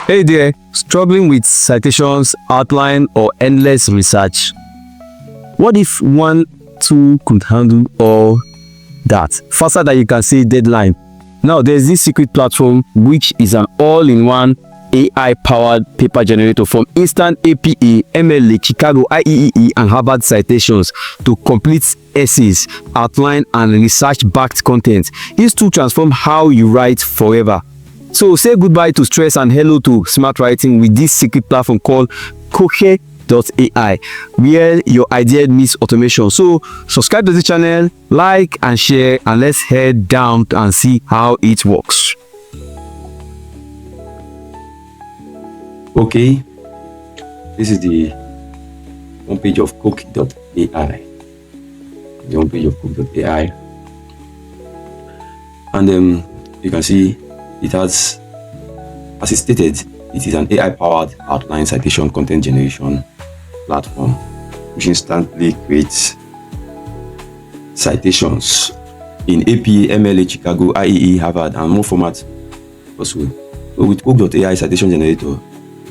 Hey there, struggling with citations, outline, or endless research? What if one tool could handle all that faster than you can say deadline? Now, there's this secret platform which is an all-in-one AI-powered paper generator from instant APA, MLA, Chicago, IEEE, and Harvard citations to complete essays, outline, and research-backed content. This tool transforms how you write forever. So say goodbye to stress and hello to smart writing with this secret platform called Koke.AI, where your idea meets automation. So subscribe to the channel, like and share, and let's head down and see how it works. Okay, this is the homepage of Koke.AI. The homepage of Koke.AI, and you can see it has, as it stated, it is an AI-powered outline citation content generation platform which instantly creates citations in APA, MLA, Chicago, IEEE, Harvard, and more formats possible. So with Koke.AI citation generator,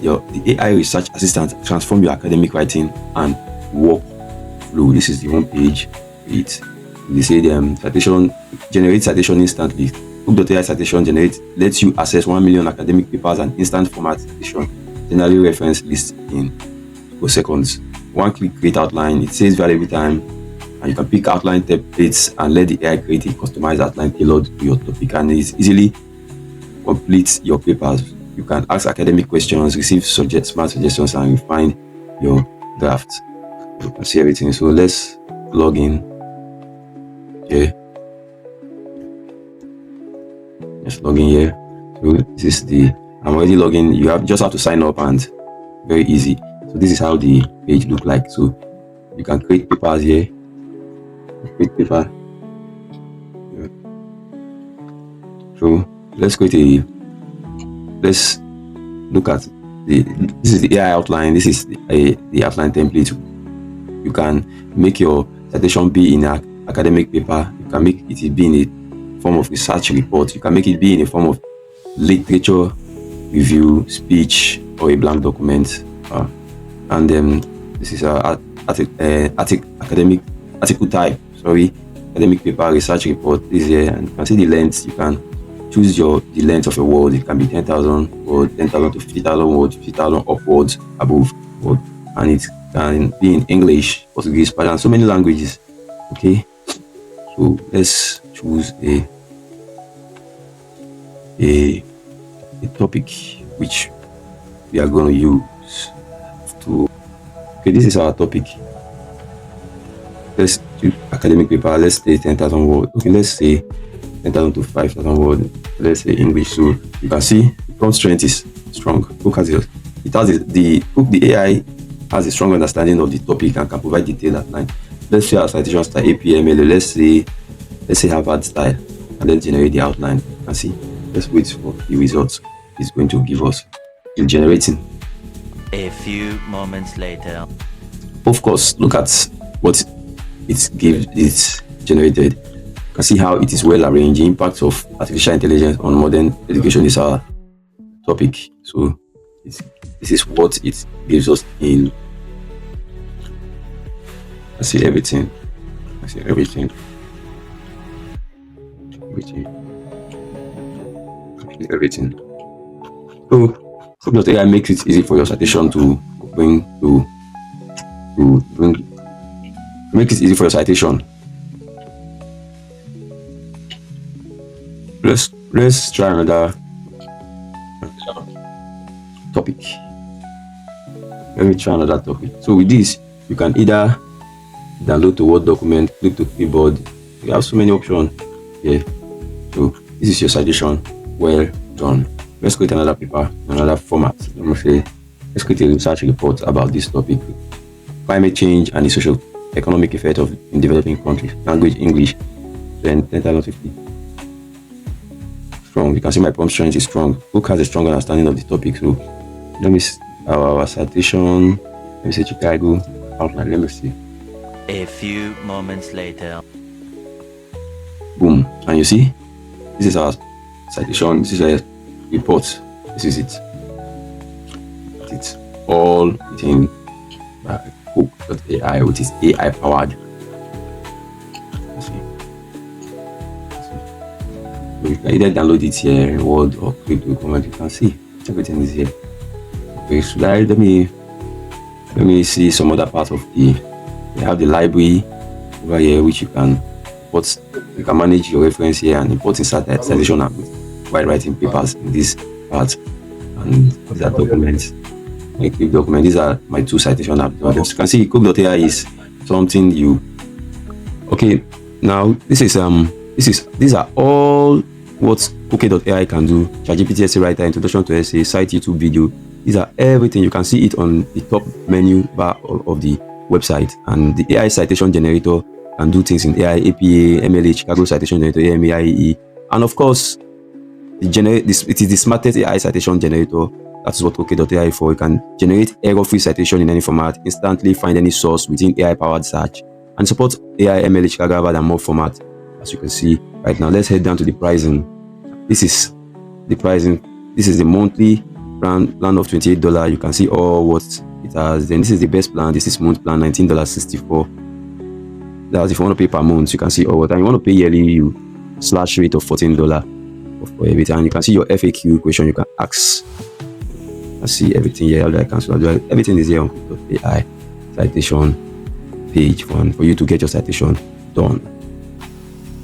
the AI research assistant transform your academic writing and workflow. This is the homepage. They say citation generate citation instantly. Koke.AI citation generate lets you access 1 million academic papers and instant format citation, generally reference list in seconds. One click create outline. It saves valuable time, and you can pick outline templates and let the AI create a customized outline tailored to your topic, and it easily complete your papers. You can ask academic questions, receive smart suggestions, and refine your draft. You can see everything. So let's log in. Okay. Let's log in here. So this is I'm already logged in. You just have to sign up, and very easy. So this is how the page look like. So you can create papers here. Create paper. Yeah. So let's look at this is the AI outline. This is the outline template. You can make your citation be in an academic paper. You can make it be in a form of research report. You can make it be in a form of literature review, speech, or a blank document. And then this is academic article type. Academic paper, research report. This here, and you can see the length. You can choose the length of a word. It can be 10,000 words, 10,000 to 50,000 words, 50,000 upwards, above word, and it can be in English, Portuguese, Spanish, so many languages. Okay, so let's choose a topic which we are going to use to. Okay, this is our topic. Let's do academic paper. Let's say 10,000 words. Okay, let's say 10,000 to 5,000 words. Let's say English. So you can see the prompt strength is strong. Look at it. The AI has a strong understanding of the topic and can provide detailed outline. Let's say our citation style APML. Let's say Harvard style, and then generate the outline. You can see. Let's wait for the results it's going to give us. It's generating. A few moments later. Of course, look at what it's generated. You can see how it is well arranged. The impact of artificial intelligence on modern education is our topic. So this is what it gives us in. I see everything. So Koke.AI makes it easy for your citation to make it easy for your citation. Let's try another topic. Let me try another topic. So with this, you can either download the Word document, click to keyboard. You have so many options here. So this is your citation. Well done. Let's create another paper, another format. Let's create a research report about this topic: climate change and the social economic effect in developing countries. Language English. Then 10,050. Strong. You can see my prompt strength is strong. Book has a strong understanding of the topic. So let me see our citation. Let me say Chicago outline. Let me see. A few moments later. Boom. And you see, this is our citation. This is a report. This is it. It's all within Koke.AI, which is AI powered. So you can either download it here in Word or click the comment. You can see everything is here. Okay, so let me see some other part of we have the library over here, which you can manage your reference here and import inside citation while writing papers in this part. And these are documents. I click document. These are my 2 citation apps. As you can see, Koke.AI is something you. Okay, now these are all what Koke.AI can do. ChatGPT essay writer, introduction to essay, Cite YouTube video. These are everything. You can see it on the top menu bar of the website. And the AI citation generator can do things in AI, APA, MLA, Chicago citation generator, AMA, IEEE, and of course, it is the smartest AI citation generator. That's what Koke.AI for. You can generate error-free citation in any format, instantly find any source within AI-powered search, and support AI, MLA, Chicago, Harvard, and more format. As you can see right now, let's head down to the pricing. This is the pricing. This is the monthly plan of $28. You can see all what it has. Then this is the best plan. This is month plan, $19.64. That's if you want to pay per month. You can see all what. And you want to pay yearly, you slash rate of $14 for everything. And you can see your FAQ question. You can ask. I see everything here. How do I cancel? Everything is here on Koke.AI citation page 1 for you to get your citation done.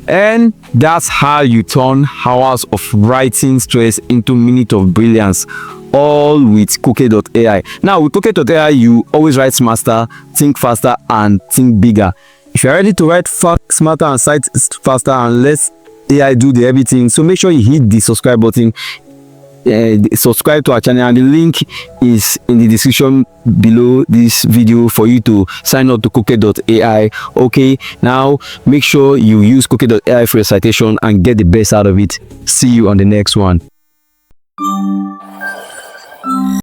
And that's how you turn hours of writing stress into minutes of brilliance, all with Koke.AI. Now with Koke.AI, you always write smarter, think faster, and think bigger. If you're ready to write smarter and cite faster and let AI do the everything, so make sure you hit the subscribe button, subscribe to our channel, and the link is in the description below this video for you to sign up to Koke.AI. Okay, now make sure you use Koke.AI for your citation and get the best out of it. See you on the next one.